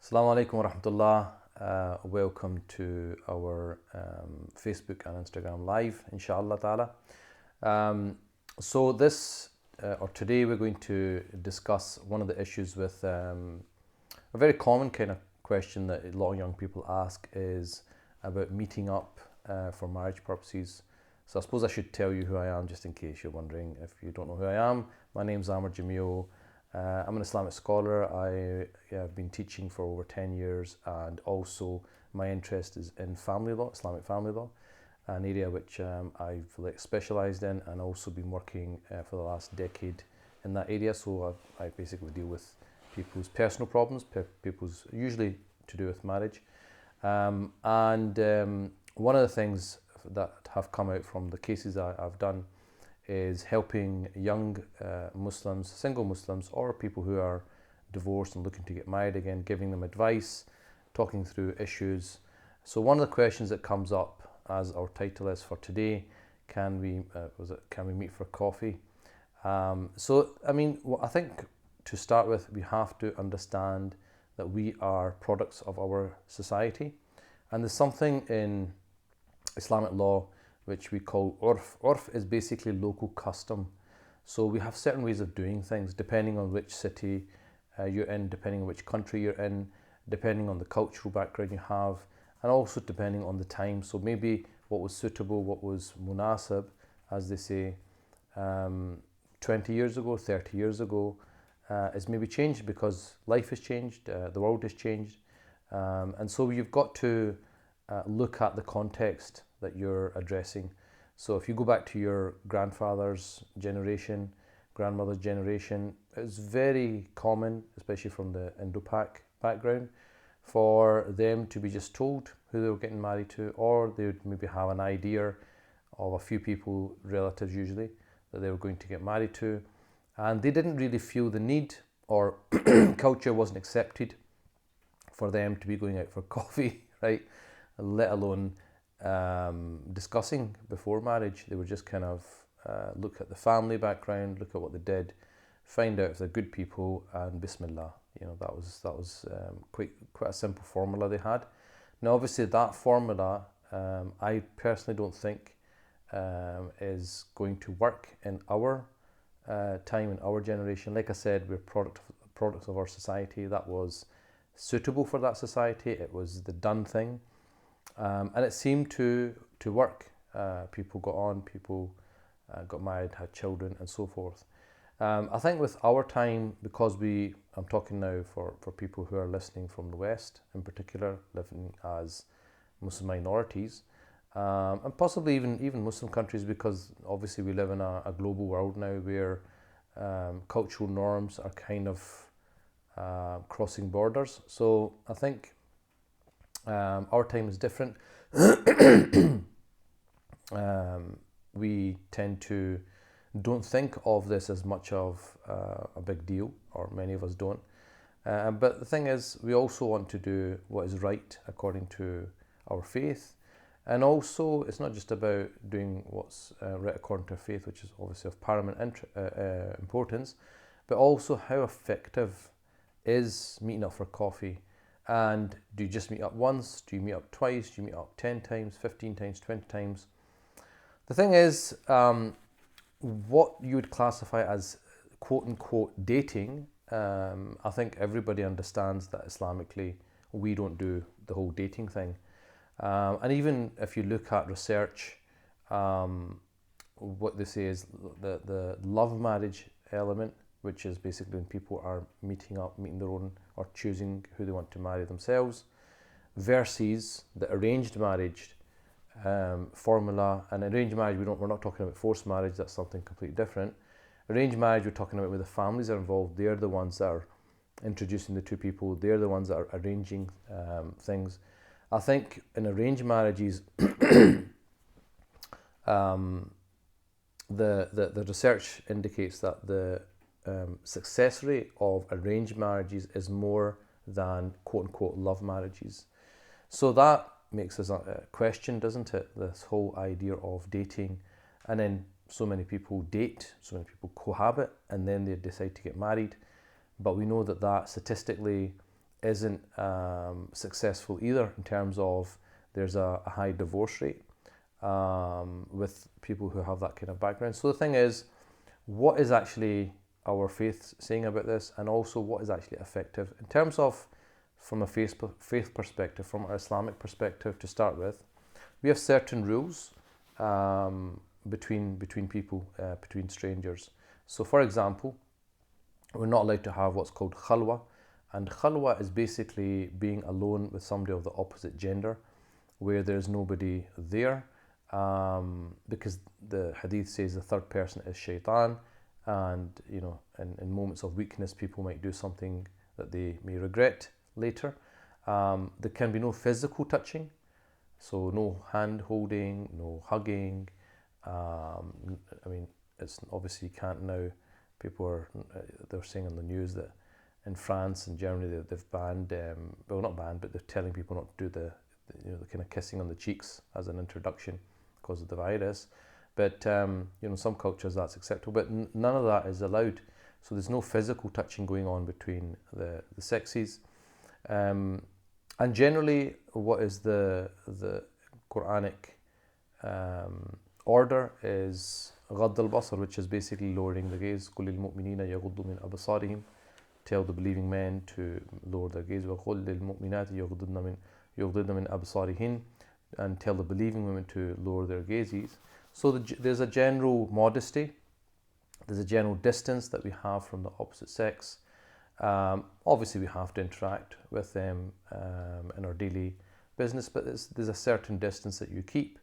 Assalamu alaikum wa rahmatullah. Welcome to our Facebook and Instagram live, inshallah ta'ala. Today we're going to discuss one of the issues with a very common kind of question that a lot of young people ask is about meeting up for marriage purposes. So I suppose I should tell you who I am just in case you're wondering if you don't know who I am. My name's Amr Jamil. I'm an Islamic scholar. I have been teaching for over 10 years, and also my interest is in family law, Islamic family law, an area which I've specialised in and also been working for the last decade in that area. So I basically deal with people's personal problems, people's usually to do with marriage. One of the things that have come out from the cases I've done is helping young Muslims, single Muslims, or people who are divorced and looking to get married again, giving them advice, talking through issues. So one of the questions that comes up, as our title is for today, can we meet for coffee? I think to start with, we have to understand that we are products of our society, and there's something in Islamic law which we call urf. Urf is basically local custom. So we have certain ways of doing things depending on which city you're in, depending on which country you're in, depending on the cultural background you have, and also depending on the time. So maybe what was suitable, what was munasib, as they say, 20 years ago, 30 years ago, is maybe changed because life has changed, the world has changed. And so you've got to look at the context that you're addressing. So if you go back to your grandfather's generation, grandmother's generation, it's very common, especially from the Indo-Pak background, for them to be just told who they were getting married to, or they would maybe have an idea of a few people, relatives usually, that they were going to get married to, and they didn't really feel the need, or culture wasn't accepted for them to be going out for coffee, right? Let alone discussing before marriage. They would just kind of look at the family background, look at what they did, find out if they're good people, and Bismillah. That was quite a simple formula they had. Now, obviously, that formula I personally don't think is going to work in our time, in our generation. Like I said, we're products of our society. That was suitable for that society. It was the done thing. And it seemed to work. People got on, people got married, had children, and so forth. I think with our time, because I'm talking now for people who are listening from the West, in particular, living as Muslim minorities, and possibly even Muslim countries, because obviously we live in a global world now where cultural norms are kind of crossing borders. So I think our time is different. We tend to don't think of this as much of a big deal, or many of us don't. But the thing is, we also want to do what is right according to our faith. And also, it's not just about doing what's right according to our faith, which is obviously of paramount importance, but also how effective is meeting up for coffee. And do you just meet up once? Do you meet up twice? Do you meet up 10 times, 15 times, 20 times? The thing is, what you would classify as quote-unquote dating, I think everybody understands that Islamically we don't do the whole dating thing. And even if you look at research, what they say is the love marriage element, which is basically when people are meeting their own, or choosing who they want to marry themselves, versus the arranged marriage formula. And arranged marriage, we're not talking about forced marriage, that's something completely different. Arranged marriage, we're talking about where the families are involved. They're the ones that are introducing the two people, they're the ones that are arranging things. I think in arranged marriages, the research indicates that the success rate of arranged marriages is more than quote-unquote love marriages. So that makes us question, doesn't it, this whole idea of dating. And then so many people date, so many people cohabit, and then they decide to get married. But we know that statistically isn't successful either, in terms of there's a high divorce rate with people who have that kind of background. So the thing is, what is actually our faith saying about this, and also what is actually effective in terms of, from a faith perspective, from an Islamic perspective to start with. We have certain rules between people, between strangers. So for example, we're not allowed to have what's called khalwa, and khalwa is basically being alone with somebody of the opposite gender, where there's nobody there, because the hadith says the third person is shaitan, and in moments of weakness people might do something that they may regret later. There can be no physical touching, so no hand holding, no hugging. It's obviously you can't now. They're saying on the news that in France and Germany they've banned, well, not banned, but they're telling people not to do the kind of kissing on the cheeks as an introduction because of the virus. But some cultures that's acceptable, but none of that is allowed. So there's no physical touching going on between the sexes. And generally, what is the Quranic order is غض البصر, which is basically lowering the gaze. قل للمؤمنين يغضوا من أبصارهم, tell the believing men to lower their gaze. وقل للمؤمنات يغضضن من أبصارهن, and tell the believing women to lower their gazes. So there's a general modesty, there's a general distance that we have from the opposite sex. Obviously we have to interact with them in our daily business, but there's a certain distance that you keep.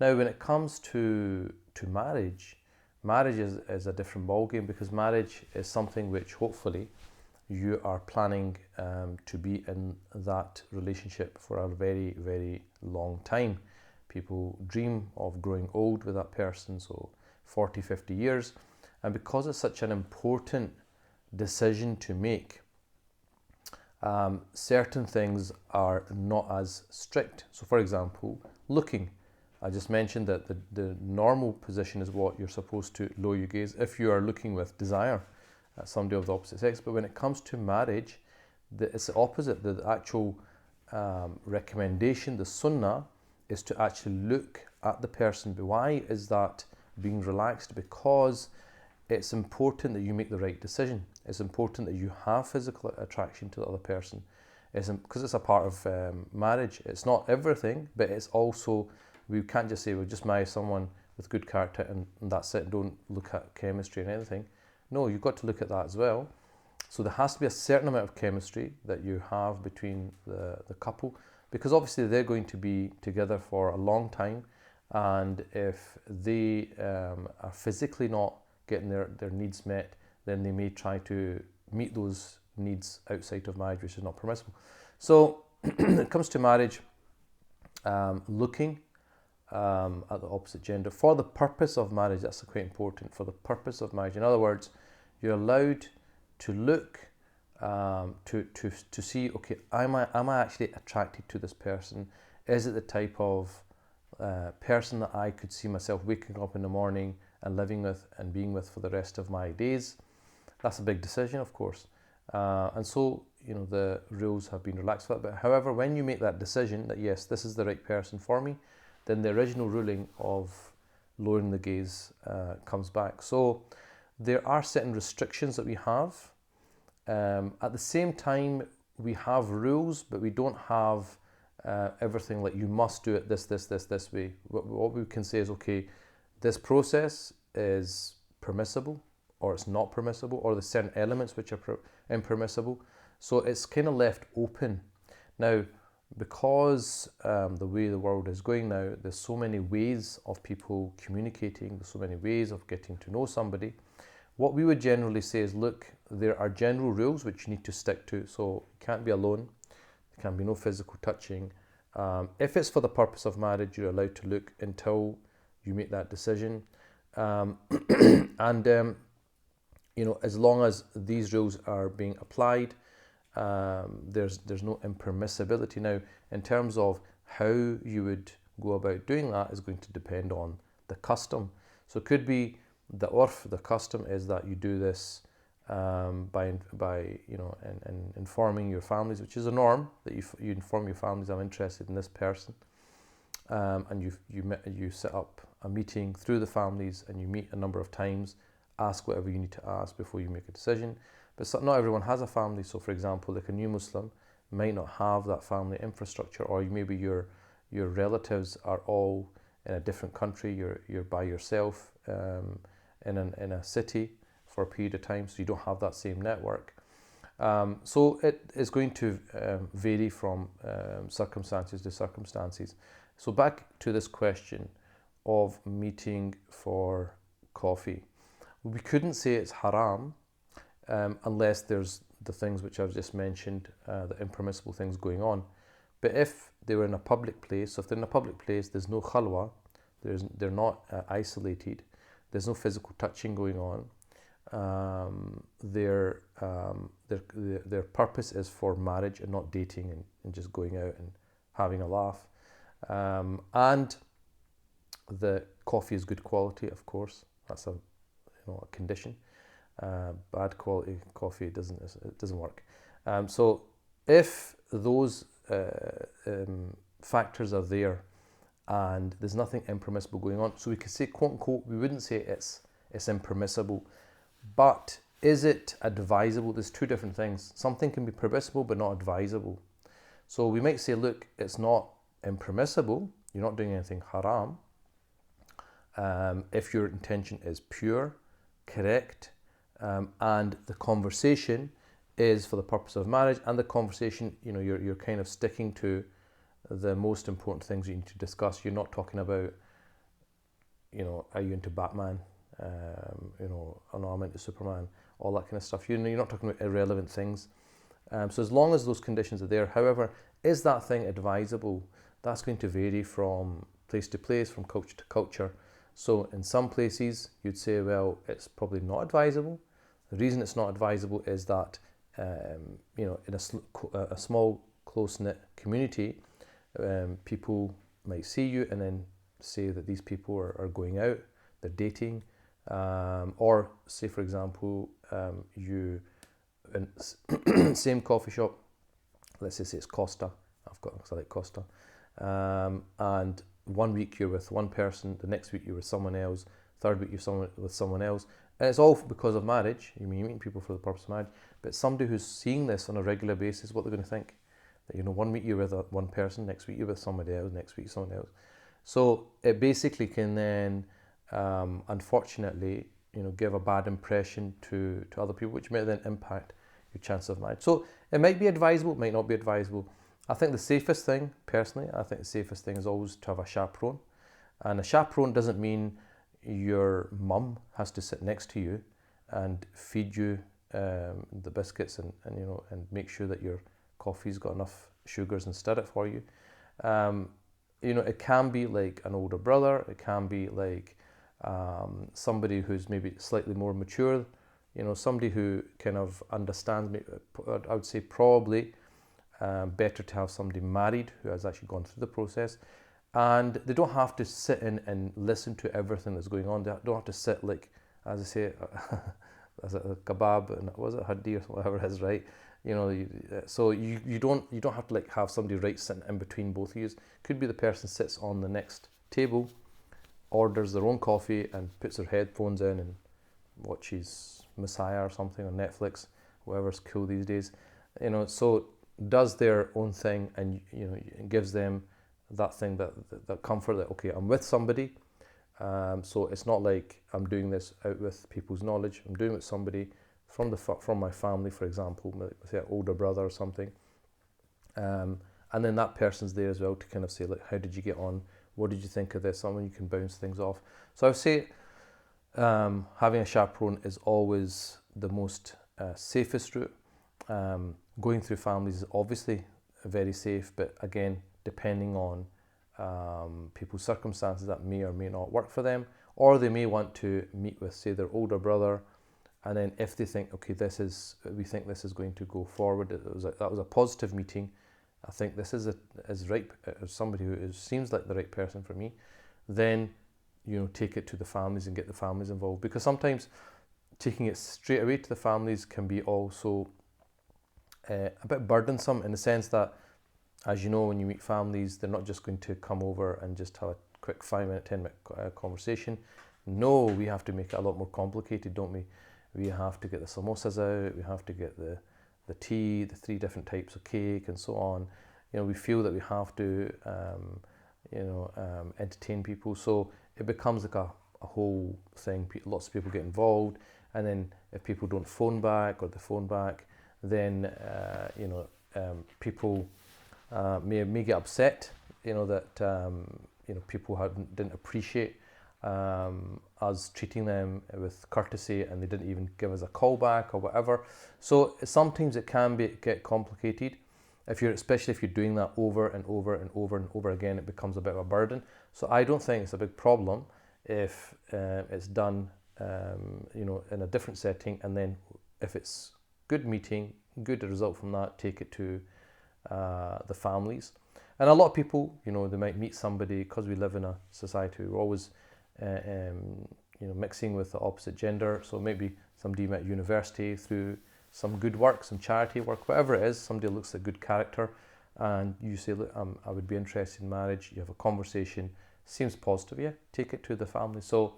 Now when it comes to marriage is a different ballgame, because marriage is something which hopefully you are planning to be in that relationship for a very, very long time. People dream of growing old with that person, so 40, 50 years. And because it's such an important decision to make, certain things are not as strict. So for example, looking. I just mentioned that the normal position is what you're supposed to lower your gaze if you are looking with desire at somebody of the opposite sex. But when it comes to marriage, it's the opposite. The actual recommendation, the sunnah, is to actually look at the person. But why is that being relaxed? Because it's important that you make the right decision. It's important that you have physical attraction to the other person. Because it's a part of marriage. It's not everything, but it's also, we can't just say we'll just marry someone with good character and that's it. Don't look at chemistry and anything. No, you've got to look at that as well. So there has to be a certain amount of chemistry that you have between the couple, because obviously they're going to be together for a long time, and if they are physically not getting their needs met, then they may try to meet those needs outside of marriage, which is not permissible. So when it comes to marriage, looking at the opposite gender for the purpose of marriage, that's quite important. For the purpose of marriage, in other words, you're allowed to look to see, okay, am I actually attracted to this person? Is it the type of person that I could see myself waking up in the morning and living with and being with for the rest of my days? That's a big decision, of course, and so the rules have been relaxed for that. But however, when you make that decision that yes, this is the right person for me, then the original ruling of lowering the gaze comes back. So there are certain restrictions that we have. At the same time, we have rules, but we don't have everything like you must do it this way. What we can say is, okay, this process is permissible, or it's not permissible, or there's certain elements which are impermissible. So it's kind of left open. Now, because the way the world is going now, there's so many ways of people communicating, there's so many ways of getting to know somebody. What we would generally say is, look, there are general rules which you need to stick to. So you can't be alone, there can be no physical touching. If it's for the purpose of marriage, you're allowed to look until you make that decision. As long as these rules are being applied, there's no impermissibility. Now, in terms of how you would go about doing that is going to depend on the custom. So it could be the urf, the custom is that you do this by and informing your families, which is a norm that you inform your families, I'm interested in this person, and you set up a meeting through the families, and you meet a number of times, ask whatever you need to ask before you make a decision. But not everyone has a family, so for example, like a new Muslim might not have that family infrastructure, or maybe your relatives are all in a different country, you're by yourself in a city for a period of time, so you don't have that same network. So it is going to vary from circumstances to circumstances. So back to this question of meeting for coffee. We couldn't say it's haram unless there's the things which I've just mentioned, the impermissible things going on. But if they were in a public place, so if they're in a public place, there's no khalwa, they're not isolated, there's no physical touching going on, their purpose is for marriage and not dating and just going out and having a laugh, and the coffee is good quality, of course, that's a condition. Bad quality coffee doesn't work. So if those factors are there and there's nothing impermissible going on, so we could say, quote unquote, we wouldn't say it's impermissible, but is it advisable? There's two different things. Something can be permissible but not advisable. So we might say, look, it's not impermissible, you're not doing anything haram, if your intention is pure, correct, and the conversation is for the purpose of marriage, and the conversation, you're kind of sticking to the most important things you need to discuss. You're not talking about, are you into Batman? Oh no, I'm into Superman, all that kind of stuff. You're not talking about irrelevant things. So as long as those conditions are there, however, is that thing advisable? That's going to vary from place to place, from culture to culture. So in some places, you'd say, well, it's probably not advisable. The reason it's not advisable is that, in a small, close-knit community, people might see you and then say that these people are going out, they're dating, or say, for example, you in same coffee shop, let's just say it's Costa, because I like Costa, and 1 week you're with one person, the next week you're with someone else, third week you're with someone else, and it's all because of marriage. You're meeting people for the purpose of marriage, but somebody who's seeing this on a regular basis, what they're going to think, that 1 week you're with one person, next week you're with somebody else, next week someone else. So it basically can then, unfortunately, give a bad impression to other people, which may then impact your chance of marriage. So it might be advisable, it might not be advisable. I think the safest thing, personally, is always to have a chaperone. And a chaperone doesn't mean your mum has to sit next to you and feed you the biscuits and make sure that your coffee's got enough sugars and stir it for you. It can be like an older brother, it can be like somebody who's maybe slightly more mature, somebody who kind of understands me. I would say probably better to have somebody married who has actually gone through the process, and they don't have to sit in and listen to everything that's going on. They don't have to sit like, as I say, as a kebab and was it haddi or whatever it is, right? So you don't have to have somebody right sitting in between both of you. Could be the person sits on the next table, orders their own coffee and puts their headphones in and watches Messiah or something on Netflix, whatever's cool these days. So does their own thing, and it gives them that thing, that comfort that, okay, I'm with somebody, so it's not like I'm doing this out with people's knowledge. I'm doing it with somebody from my family, for example, say an older brother or something, and then that person's there as well to kind of say, how did you get on? What did you think of this? Someone you can bounce things off. So I would say having a chaperone is always the most safest route. Going through families is obviously very safe, but again, depending on people's circumstances, that may or may not work for them, or they may want to meet with, say, their older brother, and then if they think, okay, we think this is going to go forward, that was a positive meeting, I think this is right, as somebody who seems like the right person for me, then take it to the families and get the families involved, because sometimes taking it straight away to the families can be also a bit burdensome, in the sense that, as you know, when you meet families, they're not just going to come over and just have a quick 5-minute, 10-minute conversation. No, we have to make it a lot more complicated, don't we? We have to get the samosas out, we have to get the tea, the 3 different types of cake, and so on. We feel that we have to, entertain people. So it becomes like a whole thing. Lots of people get involved, and then if people don't phone back, or they phone back, then people may get upset. That people didn't appreciate us treating them with courtesy, and they didn't even give us a call back or whatever. So sometimes it can get complicated. Especially if you're doing that over and over and over and over again, it becomes a bit of a burden. So I don't think it's a big problem if it's done, in a different setting, and then if it's good meeting, good result from that, take it to the families. And a lot of people, they might meet somebody, because we live in a society, we're always, mixing with the opposite gender. So maybe somebody you met at university through some good work, some charity work, whatever it is, somebody looks at good character, and you say, look, I would be interested in marriage. You have a conversation, seems positive, yeah, take it to the family. So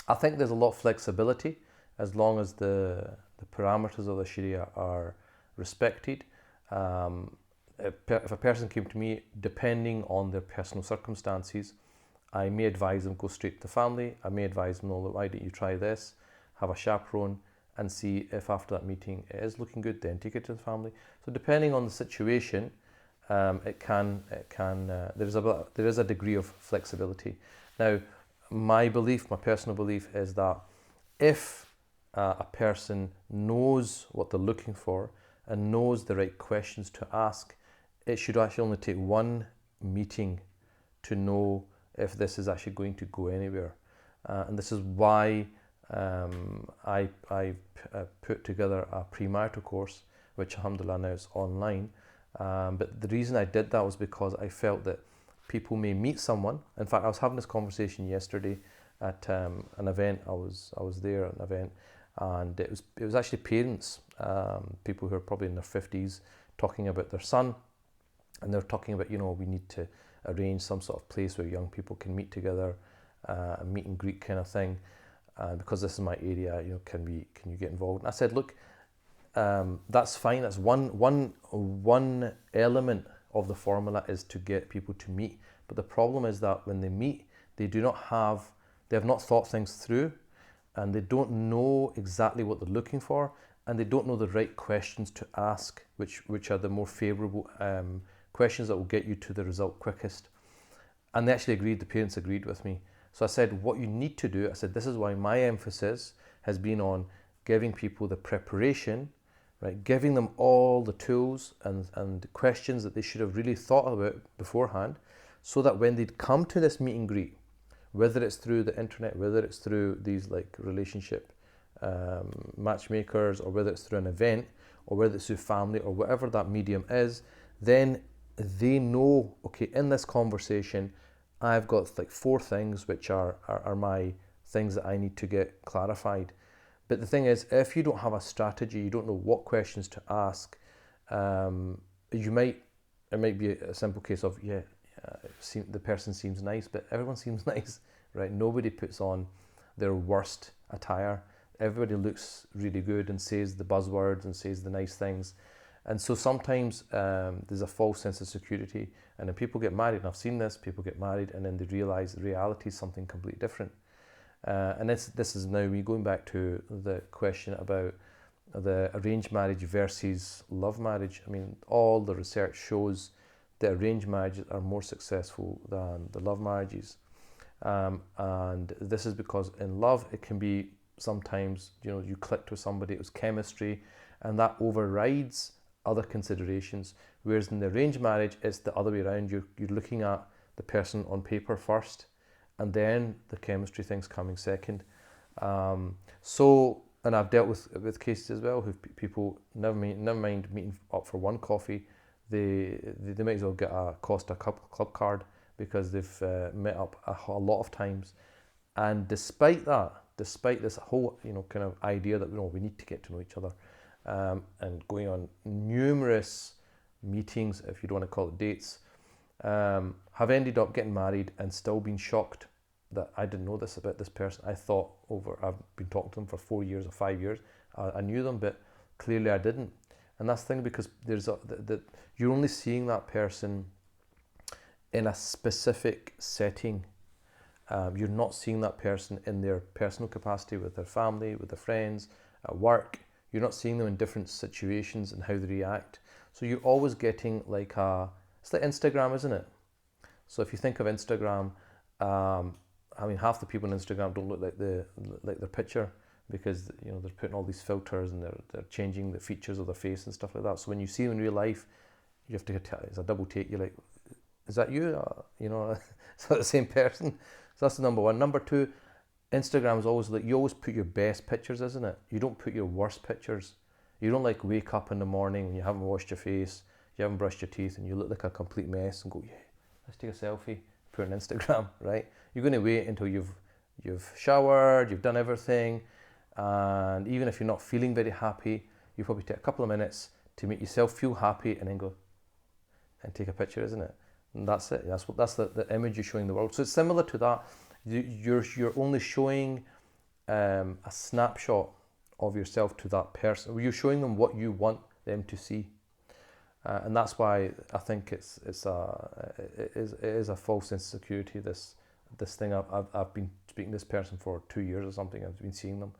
I think there's a lot of flexibility, as long as the parameters of the Sharia are respected. If a person came to me, depending on their personal circumstances, I may advise them go straight to the family. I may advise them, no, why don't you try this, have a chaperone, and see if after that meeting it is looking good, then take it to the family. So depending on the situation, there is a degree of flexibility. Now, my personal belief is that if a person knows what they're looking for and knows the right questions to ask, it should actually only take one meeting to know if this is actually going to go anywhere. And this is why I put together a premarital course, which alhamdulillah now is online. But the reason I did that was because I felt that people may meet someone. In fact, I was having this conversation yesterday at an event. I was there at an event, and it was actually parents, people who are probably in their 50s, talking about their son, and they're talking about, we need to arrange some sort of place where young people can meet together, a meet and greet kind of thing. Because this is my area, can you get involved? And I said, look, that's fine. That's one element of the formula, is to get people to meet. But the problem is that when they meet, they have not thought things through, and they don't know exactly what they're looking for, and they don't know the right questions to ask, which are the more favourable questions that will get you to the result quickest. And they actually agreed. The parents agreed with me. So I said, what you need to do, I said, this is why my emphasis has been on giving people the preparation, right? Giving them all the tools and questions that they should have really thought about beforehand, so that when they'd come to this meet and greet, whether it's through the internet, whether it's through these like relationship matchmakers, or whether it's through an event, or whether it's through family, or whatever that medium is, then they know, okay, in this conversation, I've got like 4 things which are my things that I need to get clarified. But the thing is, if you don't have a strategy, you don't know what questions to ask, it might be a simple case of, the person seems nice, but everyone seems nice, right? Nobody puts on their worst attire. Everybody looks really good and says the buzzwords and says the nice things. And so sometimes there's a false sense of security, and then people get married, and I've seen this, people get married and then they realise the reality is something completely different. And this is now me going back to the question about the arranged marriage versus love marriage. I mean, all the research shows that arranged marriages are more successful than the love marriages. And this is because in love, it can be sometimes, you clicked with somebody, it was chemistry, and that overrides other considerations. Whereas in the arranged marriage, it's the other way around. You're looking at the person on paper first, and then the chemistry thing's coming second. And I've dealt with cases as well, who people never mind meeting up for one coffee, they might as well get a Costa club card, because they've met up a lot of times. And despite that, despite this whole, kind of idea that we need to get to know each other, and going on numerous meetings, if you don't want to call it dates, have ended up getting married and still been shocked that I didn't know this about this person. I thought I've been talking to them for 4 years or 5 years. I knew them, but clearly I didn't. And that's the thing, because you're only seeing that person in a specific setting. You're not seeing that person in their personal capacity, with their family, with their friends, at work. You're not seeing them in different situations and how they react. So you're always getting it's like Instagram, isn't it? So if you think of Instagram, half the people on Instagram don't look like their picture, because they're putting all these filters and they're changing the features of their face and stuff like that. So when you see them in real life, you have to it's a double take. You're like, is that you? Is that the same person? So that's the number one. Number two, Instagram is always you always put your best pictures, isn't it? You don't put your worst pictures. You don't wake up in the morning and you haven't washed your face, you haven't brushed your teeth, and you look like a complete mess and go, yeah, let's take a selfie, put it on Instagram, right? You're going to wait until you've showered, you've done everything, and even if you're not feeling very happy, you probably take a couple of minutes to make yourself feel happy, and then go and take a picture, isn't it? And that's it. That's the image you're showing the world. So it's similar to that. You're only showing a snapshot of yourself to that person. You're showing them what you want them to see, and that's why I think it is a false sense of security. This thing I've been speaking to this person for 2 years or something. I've been seeing them,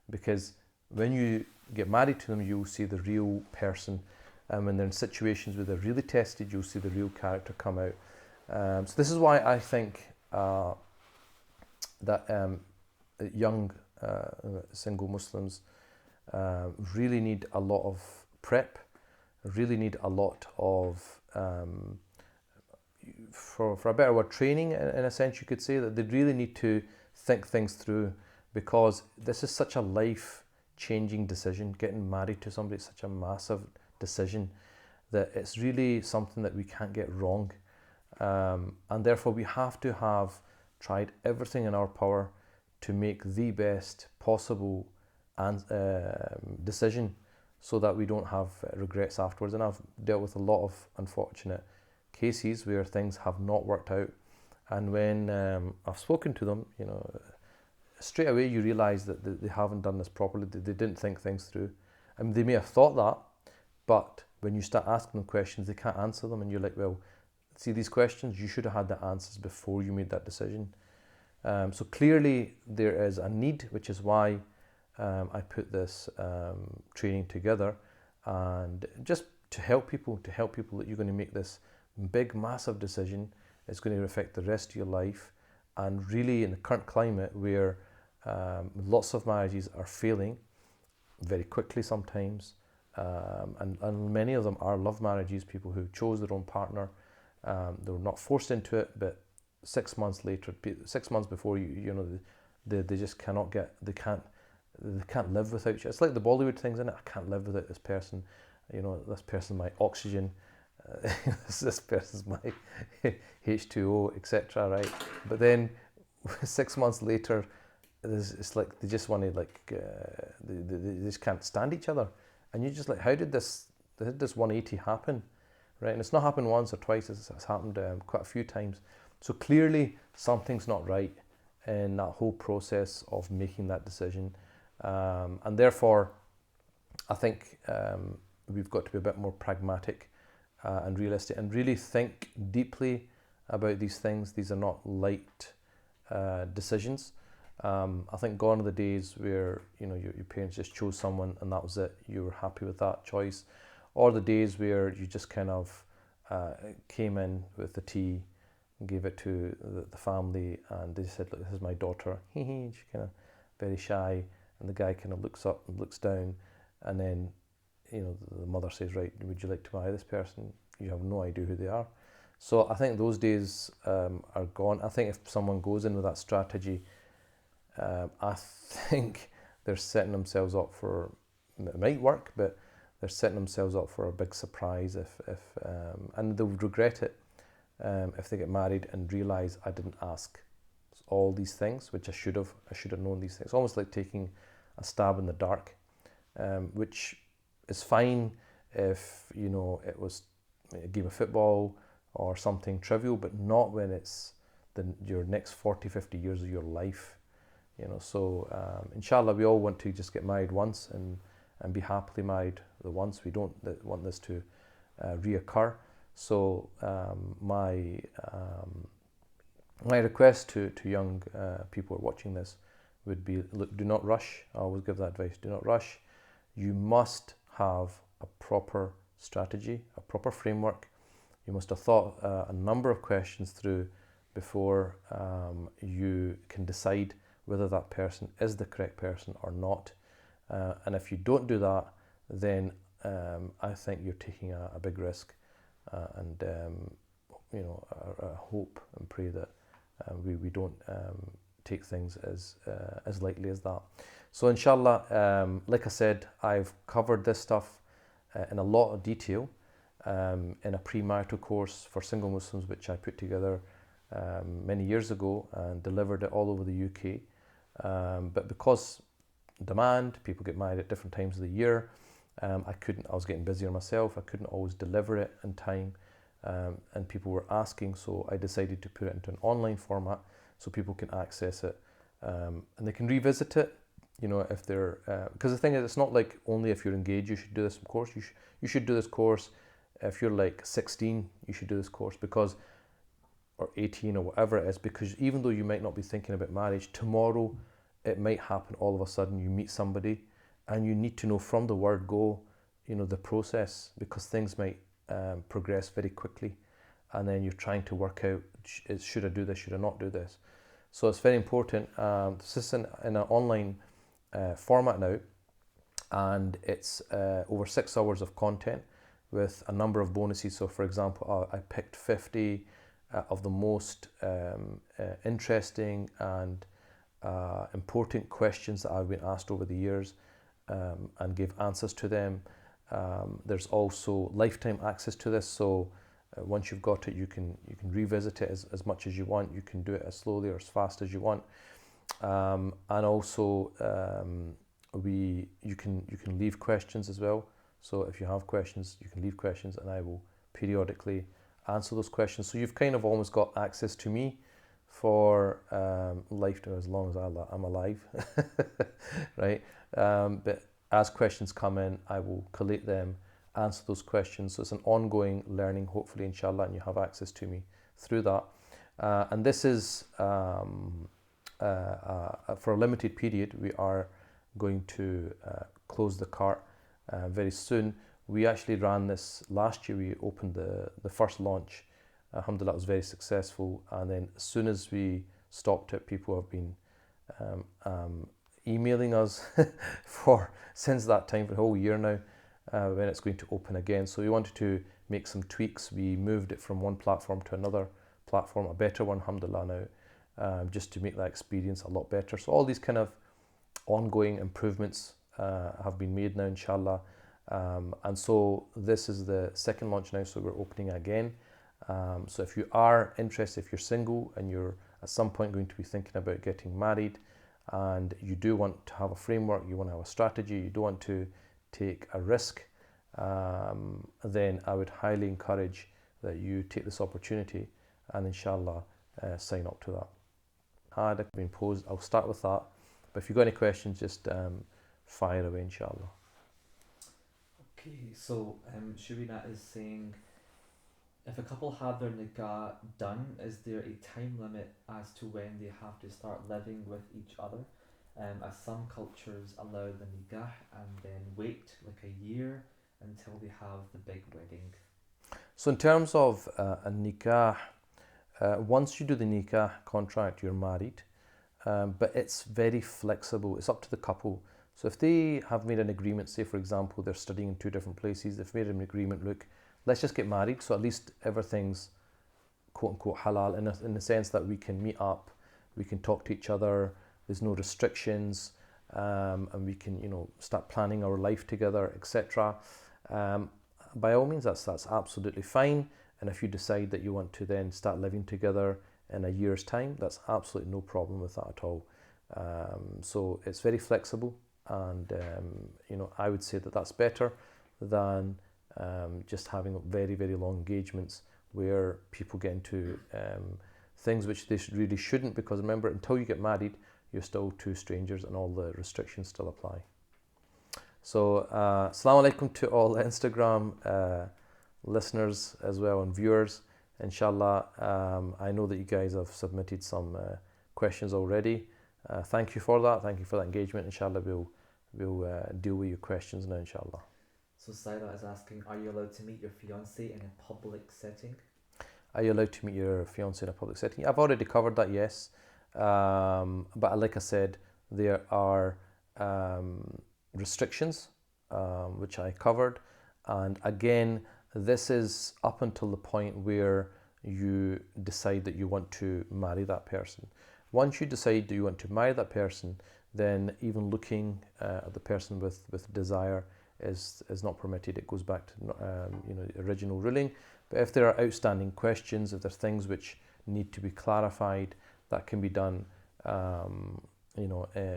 because when you get married to them, you'll see the real person. And when they're in situations where they're really tested, you'll see the real character come out. So this is why I think that young single Muslims really need a lot of prep, really need a lot of, for a better word, training, in a sense you could say, that they really need to think things through, because this is such a life-changing decision. Getting married to somebody is such a massive decision that it's really something that we can't get wrong, and therefore we have to have tried everything in our power to make the best possible decision, so that we don't have regrets afterwards. And I've dealt with a lot of unfortunate cases where things have not worked out, and when I've spoken to them, straight away you realise that they haven't done this properly. They didn't think things through. I mean, they may have thought that, but when you start asking them questions, they can't answer them, and you're like, well, see, these questions, you should have had the answers before you made that decision. So clearly there is a need, which is why I put this training together, and just to help people that you're going to make this big, massive decision. It's going to affect the rest of your life, and really in the current climate where lots of marriages are failing very quickly sometimes, and many of them are love marriages, people who chose their own partner. They were not forced into it, but 6 months later, 6 months before they just cannot they can't live without you. It's like the Bollywood things, isn't it? I can't live without this person. This person's my oxygen. This person's my H2O, etc. Right? But then 6 months later, it's like they just want to they just can't stand each other, and you're just like, how did this 180 happen, right? And it's not happened once or twice; it's happened quite a few times. So clearly something's not right in that whole process of making that decision, and therefore I think we've got to be a bit more pragmatic and realistic, and really think deeply about these things. These are not light decisions. I think gone are the days where your parents just chose someone and that was it. You were happy with that choice, or the days where you just kind of came in with the tea, gave it to the family, and they said, "Look, this is my daughter." She's kind of very shy, and the guy kind of looks up and looks down, and then the mother says, "Right, would you like to marry this person?" You have no idea who they are. So I think those days are gone. I think if someone goes in with that strategy, I think they're setting themselves up for, it might work, but they're setting themselves up for a big surprise if and they'll regret it if they get married and realise, I didn't ask. all these things, which I should have. I should have known these things. Almost like taking a stab in the dark, which is fine if it was a game of football or something trivial, but not when it's your next 40, 50 years of your life. So inshallah, we all want to just get married once and be happily married the once. We don't want this to reoccur. So my request to young people who are watching this would be, look, do not rush. I always give that advice. Do not rush. You must have a proper strategy, a proper framework. You must have thought a number of questions through before you can decide whether that person is the correct person or not. And if you don't do that, then I think you're taking a big risk. And I hope and pray that we don't take things as lightly as that. So inshallah, like I said, I've covered this stuff in a lot of detail in a premarital course for single Muslims, which I put together many years ago and delivered it all over the UK. But because demand, people get married at different times of the year, I was getting busier myself, I couldn't always deliver it in time, and people were asking, so I decided to put it into an online format so people can access it, and they can revisit it, if they're, because the thing is, it's not like only if you're engaged you should do this course. You should do this course if you're like 16, you should do this course, because, or 18 or whatever it is, because even though you might not be thinking about marriage, tomorrow it might happen all of a sudden. You meet somebody and you need to know from the word go, the process, because things might progress very quickly, and then you're trying to work out, should I do this, should I not do this? So it's very important. This is in an online format now, and it's over 6 hours of content with a number of bonuses. So for example, I picked 50 of the most interesting and important questions that I've been asked over the years, and gave answers to them. There's also lifetime access to this, so once you've got it, you can revisit it as much as you want. You can do it as slowly or as fast as you want, and also you can leave questions as well. So if you have questions, you can leave questions, and I will periodically answer those questions. So you've kind of almost got access to me for lifetime, as long as I'm alive, right? But as questions come in, I will collate them, answer those questions. So it's an ongoing learning, hopefully, inshallah, and you have access to me through that. And this is for a limited period. We are going to close the cart very soon. We actually ran this last year. We opened the first launch. Alhamdulillah, it was very successful. And then as soon as we stopped it, people have been emailing us since that time, for a whole year now, when it's going to open again. So we wanted to make some tweaks. We moved it from one platform to another platform, a better one, alhamdulillah, now, just to make that experience a lot better. So all these kind of ongoing improvements have been made now, inshallah. And so this is the second launch now, so we're opening again. So if you are interested, if you're single and you're at some point going to be thinking about getting married, and you do want to have a framework, you want to have a strategy, you don't want to take a risk, then I would highly encourage that you take this opportunity and inshallah sign up to that. Had been posed, I'll start with that, but if you've got any questions, just fire away, inshallah. Okay, so Sharina is saying, if a couple have their nikah done, is there a time limit as to when they have to start living with each other? As some cultures allow the nikah and then wait like a year until they have the big wedding. So in terms of a nikah, once you do the nikah contract, you're married, but it's very flexible. It's up to the couple. So if they have made an agreement, say for example, they're studying in two different places, they've made an agreement, look, let's just get married, so at least everything's quote unquote halal in the sense that we can meet up, we can talk to each other, there's no restrictions, and we can start planning our life together, etc. By all means, that's absolutely fine. And if you decide that you want to then start living together in a year's time, that's absolutely no problem with that at all. So it's very flexible, and I would say that that's better than just having very, very long engagements where people get into things which they really shouldn't, because remember, until you get married, you're still two strangers and all the restrictions still apply. So, Assalamu alaikum to all Instagram listeners as well and viewers. Inshallah, I know that you guys have submitted some questions already. Thank you for that. Thank you for that engagement. Inshallah, we'll deal with your questions now, inshallah. So Saira is asking, are you allowed to meet your fiance in a public setting? Are you allowed to meet your fiance in a public setting? I've already covered that, yes. But like I said, there are restrictions, which I covered. And again, this is up until the point where you decide that you want to marry that person. Once you decide that you want to marry that person, then even looking at the person with desire is not permitted. It goes back to the original ruling. But if there are outstanding questions, if there are things which need to be clarified, that can be done,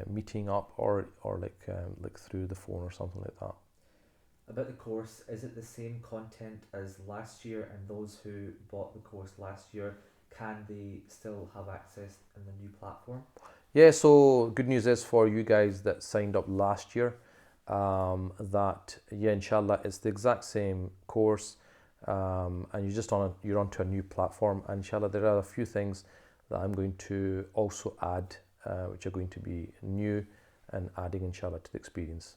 meeting up or like through the phone or something like that. About the course, is it the same content as last year, and those who bought the course last year, can they still have access in the new platform? Yeah, so good news is for you guys that signed up last year, inshallah, it's the exact same course, and you're onto a new platform. And inshallah, there are a few things that I'm going to also add, which are going to be new and adding inshallah to the experience.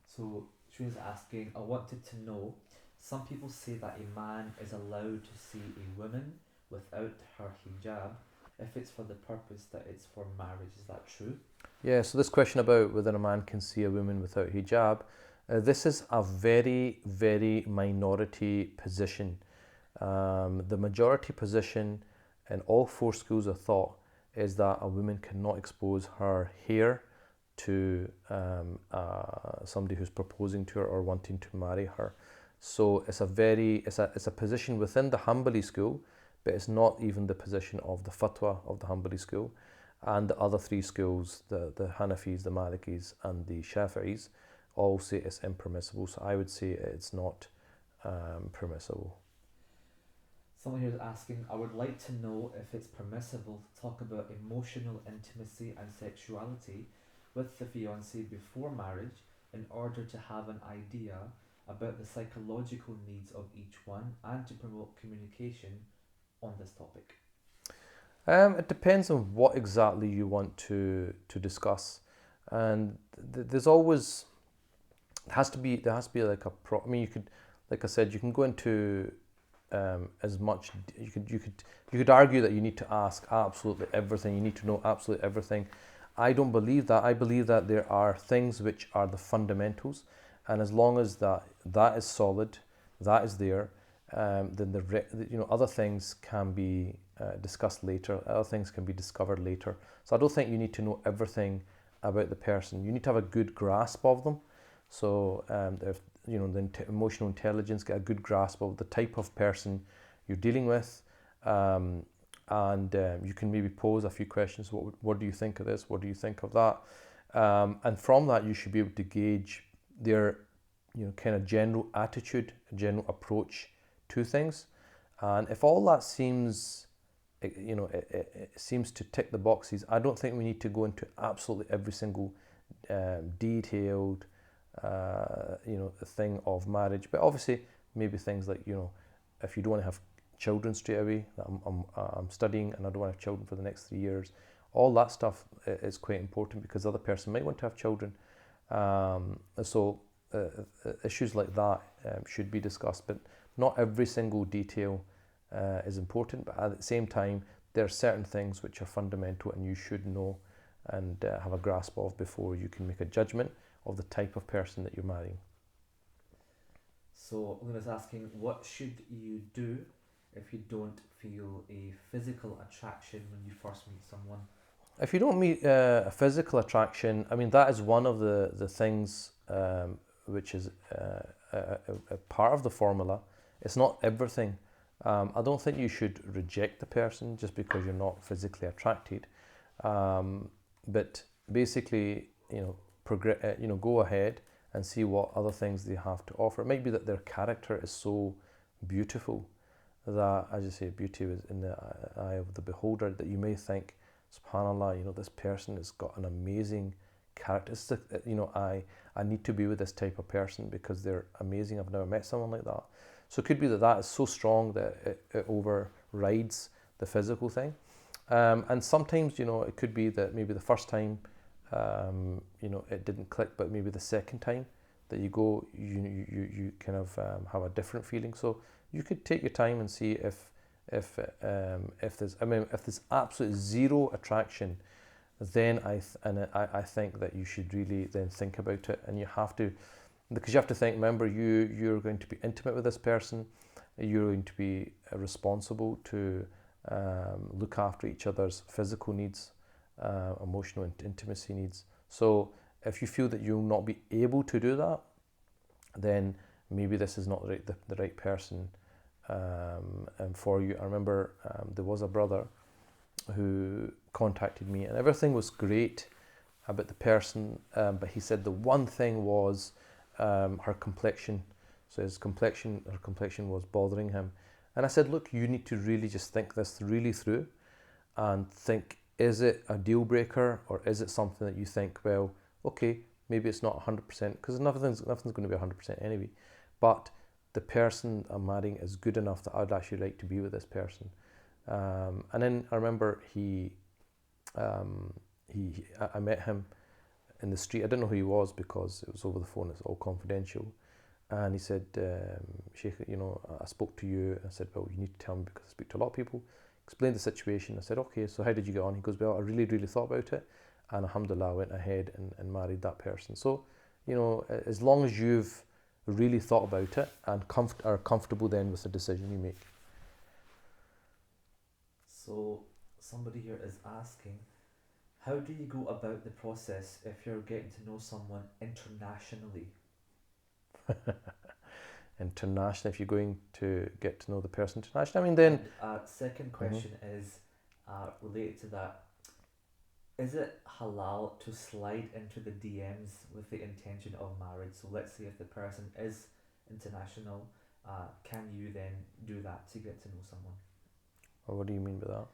So she was asking, I wanted to know, some people say that a man is allowed to see a woman without her hijab if it's for the purpose that it's for marriage. Is that true? Yeah, so this question about whether a man can see a woman without hijab, this is a very, very minority position. The majority position in all four schools of thought is that a woman cannot expose her hair to somebody who's proposing to her or wanting to marry her. So it's a position within the Hanbali school, but it's not even the position of the fatwa of the Hanbali school. And the other three schools, the Hanafis, the Malikis, and the Shafi'is, all say it's impermissible. So I would say it's not permissible. Someone here is asking, I would like to know if it's permissible to talk about emotional intimacy and sexuality with the fiancé before marriage in order to have an idea about the psychological needs of each one and to promote communication on this topic. It depends on what exactly you want to discuss, and there's always there has to be like I mean, you could, like I said, you can go into as much. You could argue that you need to ask absolutely everything. You need to know absolutely everything. I don't believe that. I believe that there are things which are the fundamentals, and as long as that is solid, that is there, then other things can be discussed later. Other things can be discovered later. So I don't think you need to know everything about the person. You need to have a good grasp of them. So if the emotional intelligence, get a good grasp of the type of person you're dealing with. And you can maybe pose a few questions. What do you think of this? What do you think of that? And from that, you should be able to gauge their, kind of general attitude, general approach to things. And if all that seems, it seems to tick the boxes, I don't think we need to go into absolutely every single detailed, thing of marriage. But obviously, maybe things like, if you don't want to have children straight away, that I'm studying and I don't want to have children for the next 3 years, all that stuff is quite important because the other person might want to have children. So issues like that should be discussed, but not every single detail is important. But at the same time, there are certain things which are fundamental and you should know and have a grasp of before you can make a judgment of the type of person that you're marrying. So Luna's asking, what should you do if you don't feel a physical attraction when you first meet someone? If you don't meet a physical attraction, I mean, that is one of the things which is a part of the formula. It's not everything. I don't think you should reject the person just because you're not physically attracted. But basically, go ahead and see what other things they have to offer. It might be that their character is so beautiful that, as you say, beauty is in the eye of the beholder, that you may think, subhanallah, this person has got an amazing character. It's I need to be with this type of person because they're amazing. I've never met someone like that. So it could be that that is so strong that it overrides the physical thing. And sometimes, it could be that maybe the first time, it didn't click, but maybe the second time that you go, you kind of have a different feeling. So you could take your time and see if there's absolutely zero attraction, then I think that you should really then think about it, and you have to, because you have to think. Remember, you're going to be intimate with this person. You're going to be responsible to look after each other's physical needs, emotional and intimacy needs. So if you feel that you'll not be able to do that, then maybe this is not the right person for you. I remember there was a brother who contacted me, and everything was great about the person, but he said the one thing was her complexion. So her complexion was bothering him. And I said, look, you need to really just think this really through and think, is it a deal breaker, or is it something that you think, well, okay, maybe it's not 100%, because nothing's going to be 100% anyway, but the person I'm marrying is good enough that I'd actually like to be with this person. And then I remember I met him in the street. I didn't know who he was because it was over the phone. It's all confidential. And he said, Sheikh, I spoke to you. I said, well, you need to tell me because I speak to a lot of people. Explained the situation. I said, okay, so how did you get on? He goes, well, I really, really thought about it. And alhamdulillah, I went ahead and married that person. So, as long as you've really thought about it and are comfortable then with the decision you make. So somebody here is asking, how do you go about the process if you're getting to know someone internationally? International, if you're going to get to know the person internationally, I mean, then. And, second question is related to that. Is it halal to slide into the DMs with the intention of marriage? So let's say if the person is international, can you then do that to get to know someone? Or what do you mean by that?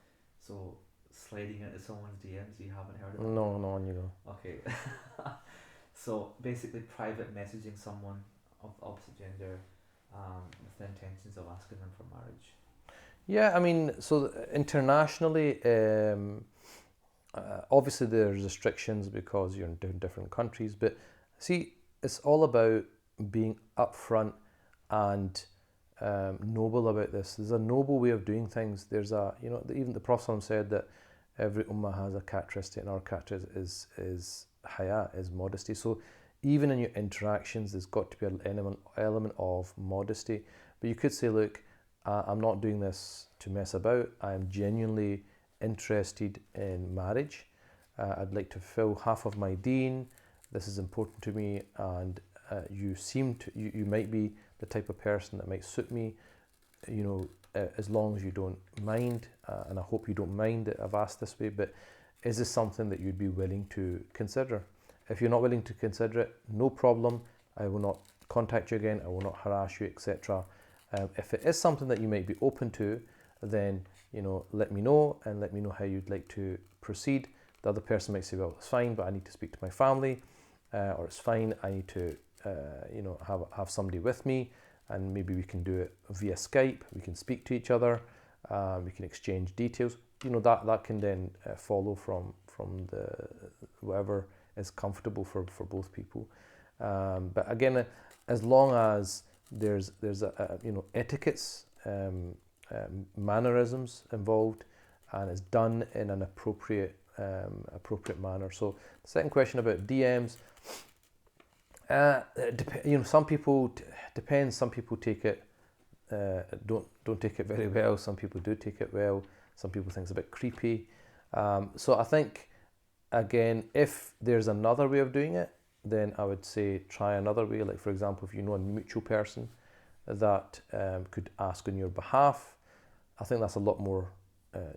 So sliding into someone's DMs, you haven't heard of that? No, on you go. Okay. So basically private messaging someone of the opposite gender with the intentions of asking them for marriage. Yeah, I mean, so internationally, obviously there's restrictions because you're in different countries, but see, it's all about being upfront and noble about this. There's a noble way of doing things. There's even the Prophet said that every ummah has a characteristic, and our character is haya, is modesty. So even in your interactions, there's got to be an element of modesty. But you could say, look, I'm not doing this to mess about. I'm genuinely interested in marriage. I'd like to fulfill half of my deen. This is important to me, and you might be the type of person that might suit me, as long as you don't mind, and I hope you don't mind that I've asked this way, but is this something that you'd be willing to consider? If you're not willing to consider it, no problem. I will not contact you again. I will not harass you, etc. If it is something that you might be open to, then let me know, and let me know how you'd like to proceed. The other person might say, well, it's fine, but I need to speak to my family, or it's fine, I need to have somebody with me, and maybe we can do it via Skype. We can speak to each other. We can exchange details. That can then follow from the whatever is comfortable for both people. But again, as long as there's etiquettes, mannerisms involved, and it's done in an appropriate manner. So the second question about DMs, some people depends. Some people take it don't take it very well. Some people do take it well. Some people think it's a bit creepy. So I think, again, if there's another way of doing it, then I would say try another way. Like, for example, if you know a mutual person that could ask on your behalf, I think that's a lot more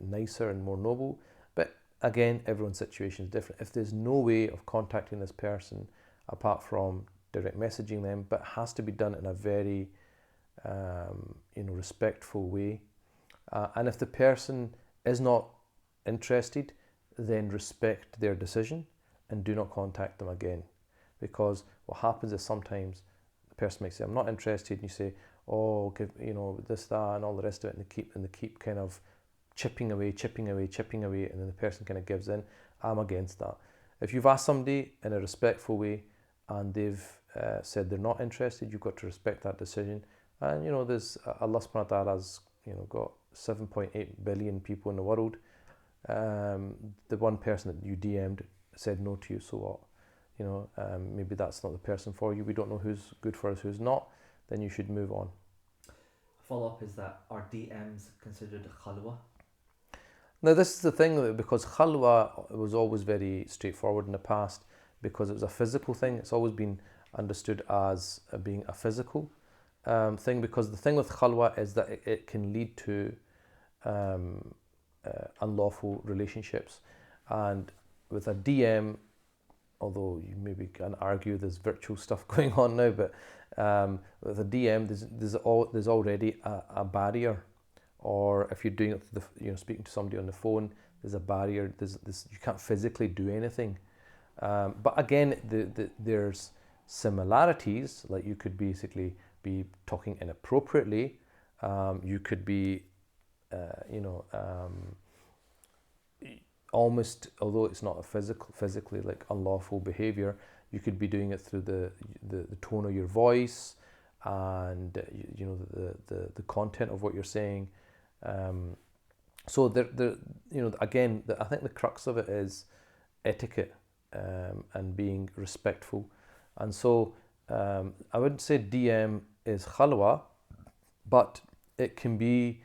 nicer and more noble. But again, everyone's situation is different. If there's no way of contacting this person apart from direct messaging them, but it has to be done in a very respectful way. And if the person is not interested, then respect their decision and do not contact them again. Because what happens is sometimes the person might say, I'm not interested, and you say, oh, give, this, that, and all the rest of it, and they keep kind of chipping away, and then the person kind of gives in. I'm against that. If you've asked somebody in a respectful way and they've said they're not interested, you've got to respect that decision. And there's Allah subhanahu wa ta'ala has got 7.8 billion people in the world. The one person that you DM'd said no to you, so what? Maybe that's not the person for you. We don't know who's good for us, who's not. Then you should move on. Follow up is that are DMs considered khalwa? Now this is the thing, because khalwa was always very straightforward in the past, because it was a physical thing. It's always been understood as being a physical thing, because the thing with khalwa is that it can lead to unlawful relationships. And with a DM, although you maybe can argue there's virtual stuff going on now, but with a DM, there's already a barrier. Or if you're doing it, speaking to somebody on the phone, there's a barrier. You can't physically do anything. But again, there's similarities. Like you could basically be talking inappropriately. You could be, almost, although it's not a physically like unlawful behavior, you could be doing it through the tone of your voice and the content of what you're saying. So again, I think the crux of it is etiquette and being respectful. And so I wouldn't say DM is khalwa, but it can be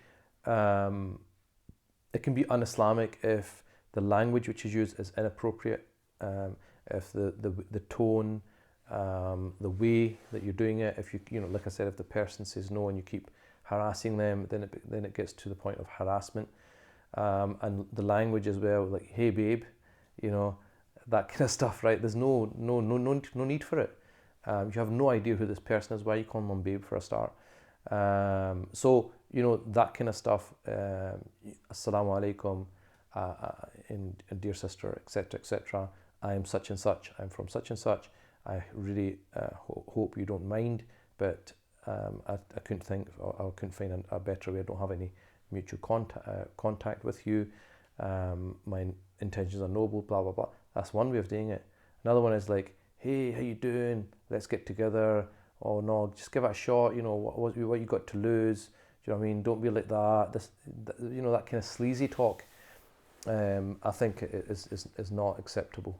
un-Islamic if the language which is used is inappropriate, if the tone, the way that you're doing it, if like I said, if the person says no and you keep harassing them, then it gets to the point of harassment, and the language as well, like hey babe, that kind of stuff, right? There's no need for it. You have no idea who this person is. Why are you calling them babe for a start? So that kind of stuff. Assalamu alaikum, and dear sister, etc., etc. I am such and such. I'm from such and such. I really hope you don't mind, but I couldn't find a better way. I don't have any mutual contact with you. My intentions are noble. Blah blah blah. That's one way of doing it. Another one is like, hey, how you doing? Let's get together. Oh no, just give it a shot. What you got to lose? Do you know what I mean? Don't be like that. That kind of sleazy talk. I think is not acceptable.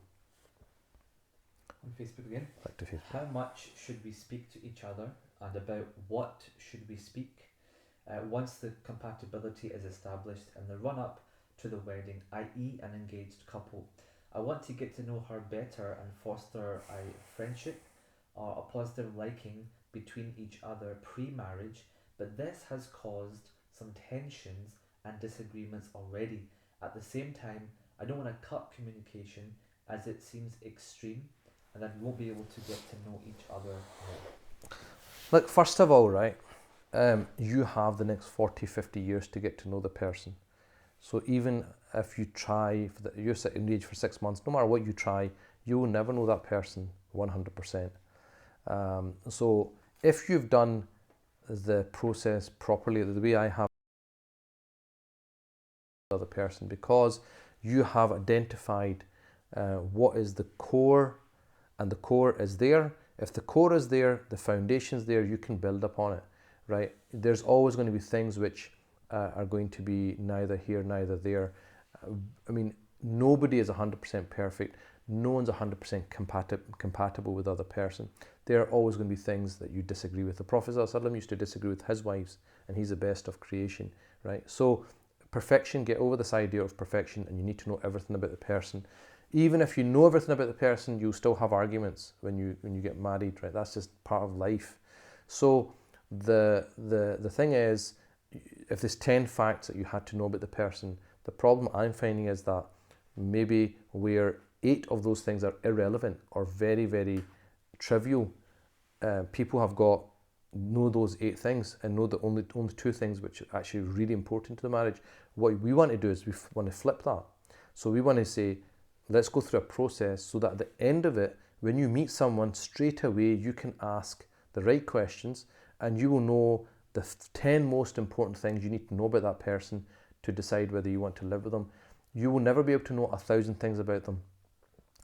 On Facebook again. Back to Facebook. How much should we speak to each other, and about what should we speak once the compatibility is established in the run-up to the wedding, i.e. an engaged couple? I want to get to know her better and foster a friendship or a positive liking between each other pre-marriage, but this has caused some tensions and disagreements already. At the same time, I don't want to cut communication as it seems extreme and that we won't be able to get to know each other more. Look, first of all, right, you have the next 40, 50 years to get to know the person. So even if you try, you're engaged for 6 months, no matter what you try, you will never know that person 100%. So if you've done the process properly, the way I have the other person, because you have identified what is the core, and the core is there. If the core is there, the foundation's there, you can build upon it, right? There's always going to be things which are going to be neither here, neither there. I mean, nobody is 100% perfect. No one's 100% compatible with the other person. There are always going to be things that you disagree with. The Prophet ﷺ used to disagree with his wives, and he's the best of creation, right? So perfection, get over this idea of perfection, and you need to know everything about the person. Even if you know everything about the person, you'll still have arguments when you get married, right? That's just part of life. So the thing is, if there's 10 facts that you had to know about the person, the problem I'm finding is that maybe where 8 of those things are irrelevant or very, very trivial, people have got know those 8 things and know the only 2 things which are actually really important to the marriage. What we want to do is we want to flip that. So we want to say, let's go through a process so that at the end of it, when you meet someone, straight away you can ask the right questions and you will know the 10 most important things you need to know about that person to decide whether you want to live with them. You will never be able to know 1,000 things about them,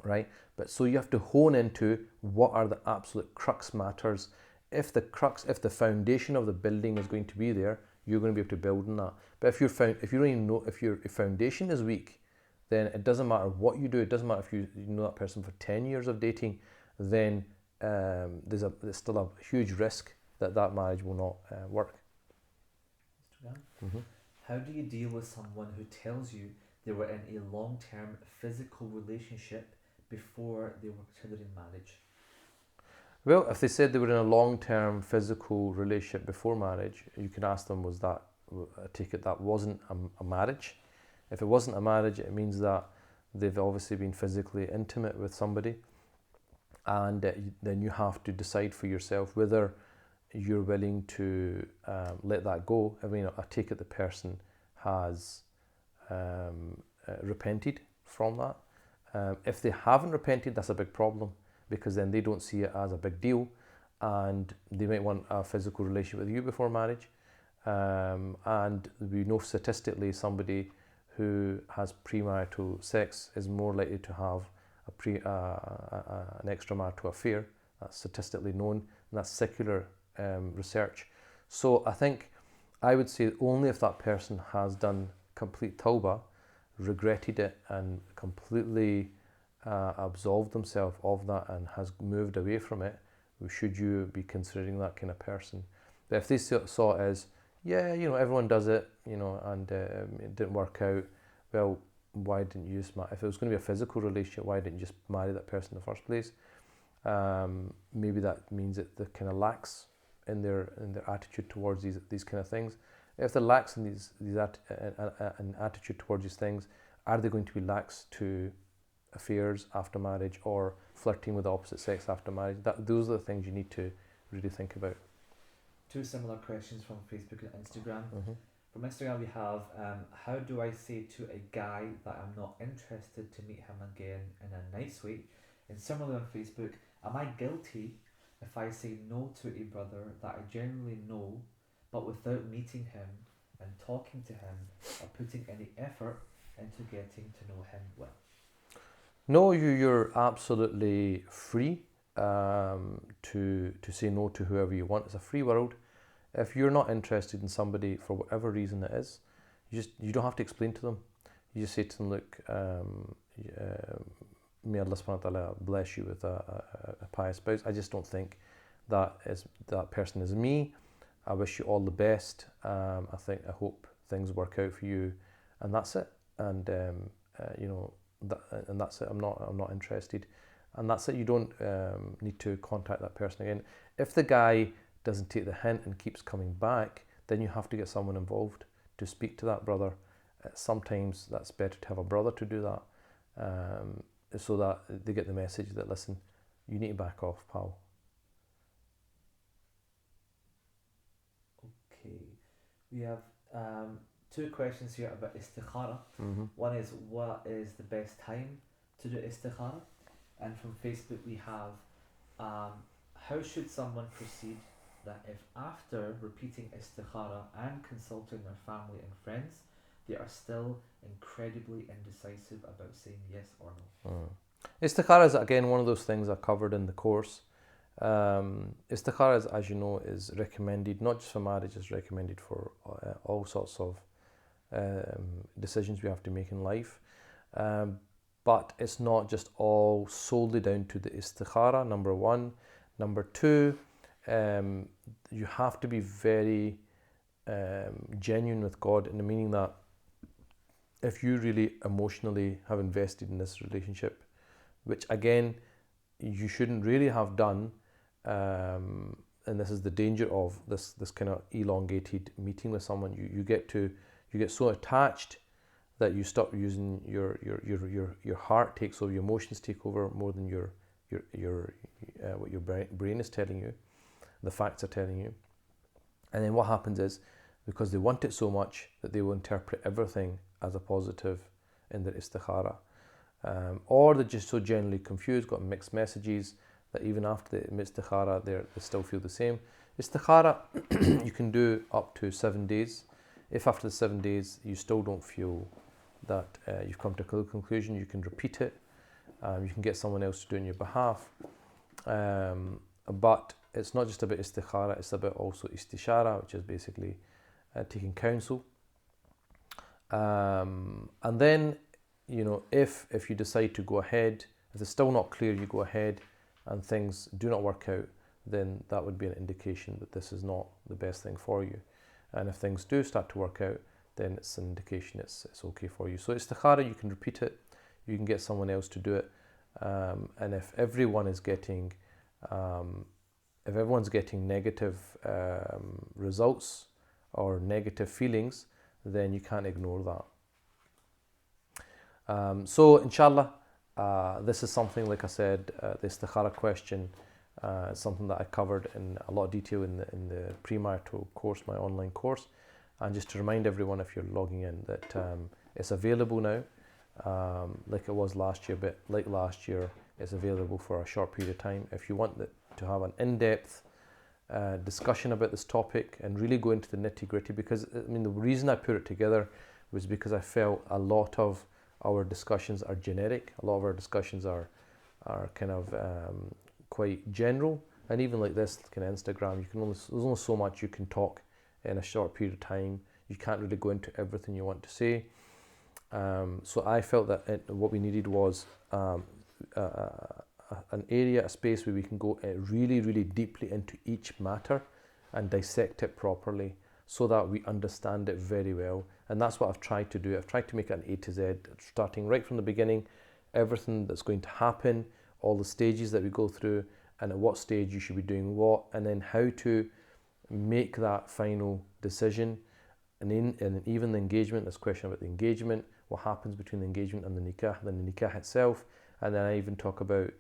right? But so you have to hone into what are the absolute crux matters. If the foundation of the building is going to be there, you're going to be able to build on that. But if your foundation is weak, then it doesn't matter what you do. It doesn't matter if you know that person for 10 years of dating, then there's still a huge risk that marriage will not work. Mm-hmm. How do you deal with someone who tells you they were in a long-term physical relationship before they were considering marriage? Well, if they said they were in a long-term physical relationship before marriage, you can ask them, was that, I take it that wasn't a marriage? If it wasn't a marriage, it means that they've obviously been physically intimate with somebody, and then you have to decide for yourself whether you're willing to let that go. I mean, I take it the person has repented from that. If they haven't repented, that's a big problem, because then they don't see it as a big deal, and they might want a physical relationship with you before marriage. And we know statistically somebody who has premarital sex is more likely to have an extramarital affair. That's statistically known, and that's secular research. So I think I would say only if that person has done complete tawbah, regretted it, and completely absolved themselves of that and has moved away from it, should you be considering that kind of person. But if they saw it as, yeah, everyone does it, and it didn't work out, well, why didn't you just if it was going to be a physical relationship, why didn't you just marry that person in the first place? Maybe that means that they're kind of lax in their attitude towards these kind of things. If they're lax in an attitude towards these things, are they going to be lax to affairs after marriage or flirting with the opposite sex after marriage? Those are the things you need to really think about. 2 similar questions from Facebook and Instagram. Mm-hmm. From Instagram we have, how do I say to a guy that I'm not interested to meet him again in a nice way? And similarly on Facebook, am I guilty if I say no to a brother that I genuinely know, but without meeting him and talking to him or putting any effort into getting to know him well? No, you're absolutely free to say no to whoever you want. It's a free world. If you're not interested in somebody for whatever reason it is, you don't have to explain to them. You just say to them, look, may Allah subhanahu wa ta'ala bless you with a pious spouse. I just don't think that person is me. I wish you all the best. I hope things work out for you, and that's it. And and that's it. I'm not interested, and that's it. You don't need to contact that person again. If the guy doesn't take the hint and keeps coming back, then you have to get someone involved to speak to that brother. Sometimes that's better to have a brother to do that, so that they get the message that, listen, you need to back off, pal. Okay, we have 2 questions here about istikhara. Mm-hmm. One is, what is the best time to do istikhara? And from Facebook we have, how should someone proceed that if after repeating istikhara and consulting their family and friends, they are still incredibly indecisive about saying yes or no? Istikhara is again one of those things I covered in the course. Istikhara, as you know, is recommended not just for marriage; it's recommended for all sorts of decisions we have to make in life. But it's not just all solely down to the istikhara, number one. Number two, you have to be very genuine with God, in the meaning that if you really emotionally have invested in this relationship, which again you shouldn't really have done and this is the danger of this kind of elongated meeting with someone. You get so attached that you stop using your heart takes over, your emotions take over more than your what your brain is telling you, the facts are telling you. And then what happens is, because they want it so much, that they will interpret everything as a positive in their istikhara. Or they're just so generally confused, got mixed messages, that even after the istikhara, they still feel the same. Istikhara, you can do up to 7 days. If after the 7 days you still don't feel that you've come to a clear conclusion, you can repeat it. You can get someone else to do it on your behalf. But it's not just about istikhara, it's about also istishara, which is basically taking counsel. And then, if you decide to go ahead, if it's still not clear, you go ahead and things do not work out, then that would be an indication that this is not the best thing for you. And if things do start to work out, then it's an indication it's okay for you. So istikhara, you can repeat it, you can get someone else to do it. And if everyone's getting negative results or negative feelings, then you can't ignore that. So inshallah, this is something, like I said, the istikhara question is something that I covered in a lot of detail in the premarital course, my online course. And just to remind everyone, if you're logging in, that it's available now, like it was last year, but like last year, it's available for a short period of time. If you want to have an in-depth discussion about this topic and really go into the nitty-gritty, because the reason I put it together was because I felt a lot of our discussions are generic. A lot of our discussions are kind of quite general, and even like this kind of Instagram, there's only so much you can talk in a short period of time. You can't really go into everything you want to say. So I felt that what we needed was an area, a space where we can go really, really deeply into each matter and dissect it properly, so that we understand it very well. And that's what I've tried to do. I've tried to make it an A to Z, starting right from the beginning, everything that's going to happen, all the stages that we go through, and at what stage you should be doing what, and then how to make that final decision. And even the engagement, this question about the engagement, what happens between the engagement and the nikah, then the nikah itself. And then I even talk about,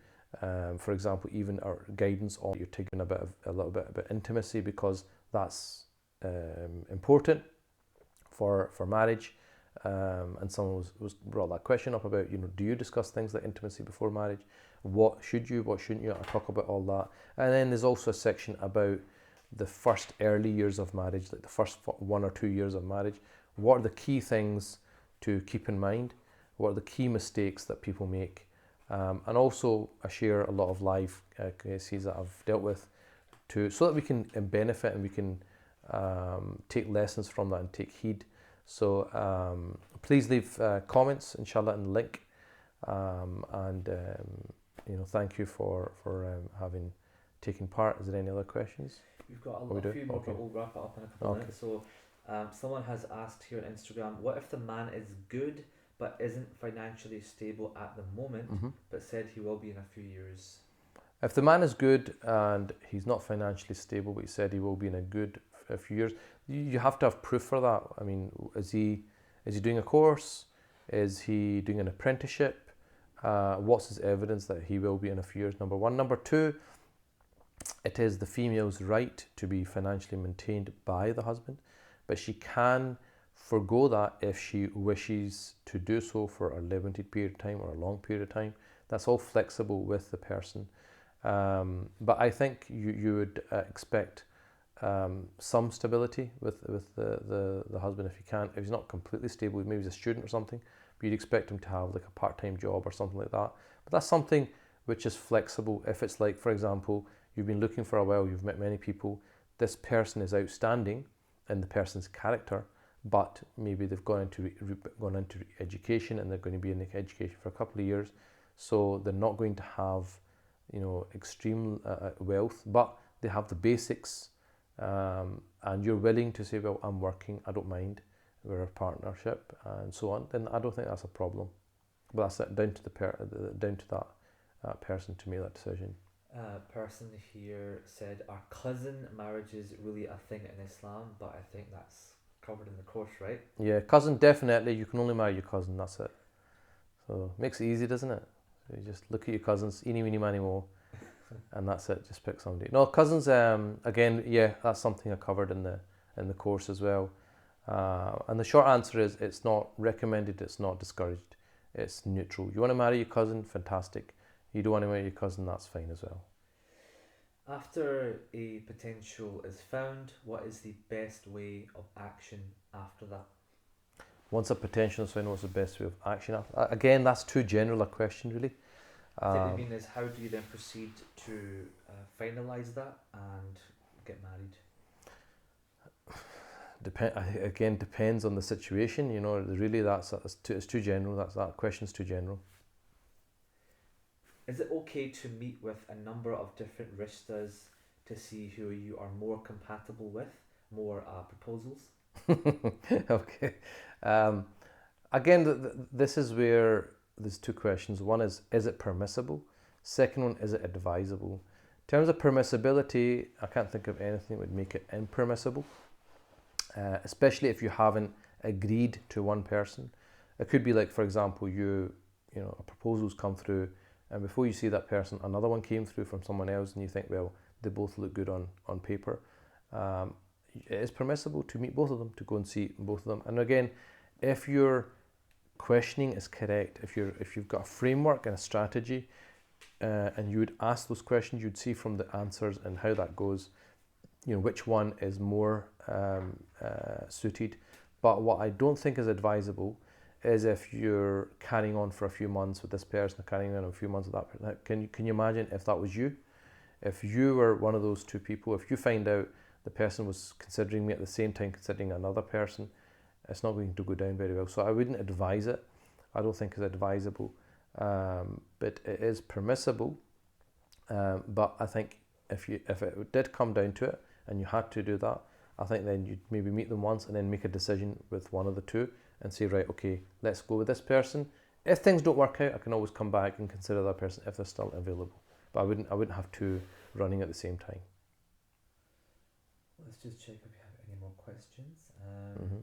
for example, even our guidance on you're taking a little bit about intimacy, because that's important for marriage. And someone was brought that question up about, do you discuss things like intimacy before marriage? What should you, what shouldn't you? I talk about all that. And then there's also a section about the first early years of marriage, like the first 1 or 2 years of marriage. What are the key things to keep in mind? What are the key mistakes that people make? And also I share a lot of live cases that I've dealt with, so that we can benefit and we can take lessons from that and take heed. So please leave comments, inshallah, in the link. Thank you for having taken part. Is there any other questions? We've got a few more, okay. but we'll wrap it up in a couple of minutes. So someone has asked here on Instagram, what if the man is good but isn't financially stable at the moment, but said he will be in a few years? If the man is good and he's not financially stable, but he said he will be in a few years, you have to have proof for that. I mean, is he doing a course? Is he doing an apprenticeship? What's his evidence that he will be in a few years? Number one. Number two, it is the female's right to be financially maintained by the husband, but she can forgo that if she wishes to do so for a limited period of time or a long period of time. That's all flexible with the person. But I think you would expect some stability with the husband if you can. If he's not completely stable, maybe he's a student or something, but you'd expect him to have like a part-time job or something like that. But that's something which is flexible. If it's like, for example, you've been looking for a while, you've met many people, this person is outstanding in the person's character, but maybe they've gone into education and they're going to be in education for a couple of years, so they're not going to have extreme wealth, but they have the basics, and you're willing to say, well, I'm working, I don't mind, we're a partnership and so on, then I don't think that's a problem. But that's down to that person to make that decision. Person here said, "Are cousin marriages really a thing in Islam?" But I think that's covered in the course, right? Yeah, cousin, definitely. You can only marry your cousin, that's it. So makes it easy, doesn't it? So you just look at your cousins, eeny, meeny, miny, mo, and that's it. Just pick somebody. No, cousins. Again, yeah, that's something I covered in the course as well. And the short answer is, it's not recommended. It's not discouraged. It's neutral. You want to marry your cousin, fantastic. You don't want to marry your cousin, that's fine as well. After a potential is found, what is the best way of action after that? Once a potential is found, what's the best way of action? Again, that's too general a question, really. I think they mean is, how do you then proceed to finalise that and get married? Again, depends on the situation. You know, really, it's too general. That question's too general. Is it okay to meet with a number of different rishtas to see who you are more compatible with? More proposals? Okay. Um, Again, this is where there's two questions. One is it permissible? Second one, is it advisable? In terms of permissibility, I can't think of anything that would make it impermissible, especially if you haven't agreed to one person. It could be like, for example, a proposal's come through, and before you see that person, another one came through from someone else, and you think, well, they both look good on paper. It is permissible to meet both of them, to go and see both of them. And again, if your questioning is correct, if you've got a framework and a strategy, and you would ask those questions, you'd see from the answers and how that goes, which one is more suited. But what I don't think is advisable is if you're carrying on for a few months with this person, carrying on a few months with that person. Can you imagine if that was you? If you were one of those two people, if you find out the person was considering me at the same time considering another person, it's not going to go down very well. So I wouldn't advise it. I don't think it's advisable, but it is permissible. But I think if it did come down to it and you had to do that, I think then you'd maybe meet them once and then make a decision with one of the two and say, right, okay, let's go with this person. If things don't work out, I can always come back and consider that person if they're still available. But I wouldn't have two running at the same time. Let's just check if we have any more questions. Mm-hmm.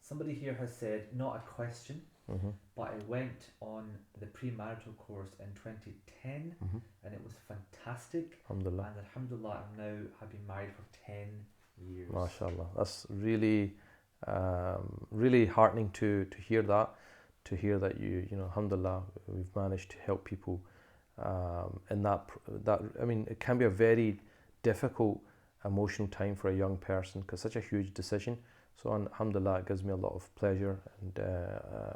Somebody here has said, not a question, Mm-hmm. but I went on the premarital course in 2010 Mm-hmm. and it was fantastic. Alhamdulillah. And alhamdulillah, have been married for 10 years. MashaAllah. That's really, really heartening to hear that. To hear that alhamdulillah, we've managed to help people in that. I mean, it can be a very difficult emotional time for a young person because such a huge decision. So alhamdulillah, it gives me a lot of pleasure, and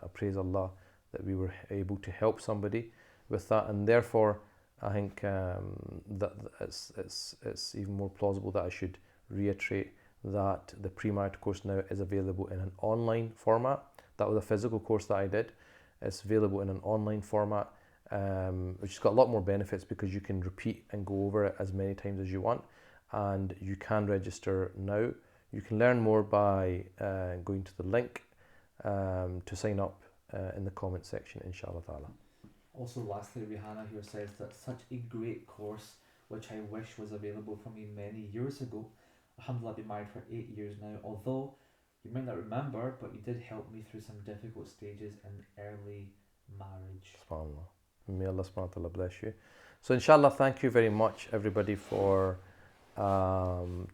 I praise Allah that we were able to help somebody with that, and therefore I think that it's even more plausible that I should reiterate that the pre-marital course now is available in an online format. That was a physical course that I did. It's available in an online format, which has got a lot more benefits because you can repeat and go over it as many times as you want, and you can register now. You can learn more by going to the link to sign up in the comment section, inshallah ta'ala. Also, lastly, Rihanna here says that such a great course, which I wish was available for me many years ago. Alhamdulillah, I've been married for 8 years now, although you might not remember, but you did help me through some difficult stages in early marriage. SubhanAllah. May Allah subhanahu wa ta'ala bless you. So inshallah, thank you very much everybody for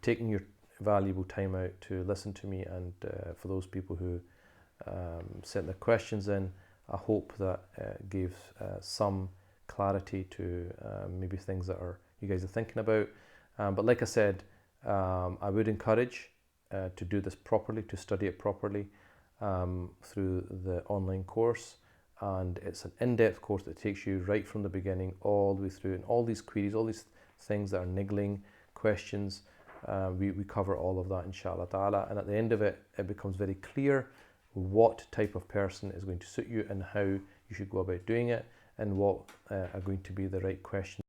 taking your valuable time out to listen to me, and for those people who sent their questions in, I hope that gave some clarity to maybe things that you guys are thinking about. But like I said, I would encourage to do this properly, to study it properly through the online course. And it's an in-depth course that takes you right from the beginning all the way through, and all these queries, all these things that are niggling questions, we cover all of that inshallah ta'ala. And at the end of it, it becomes very clear what type of person is going to suit you and how you should go about doing it, and what are going to be the right questions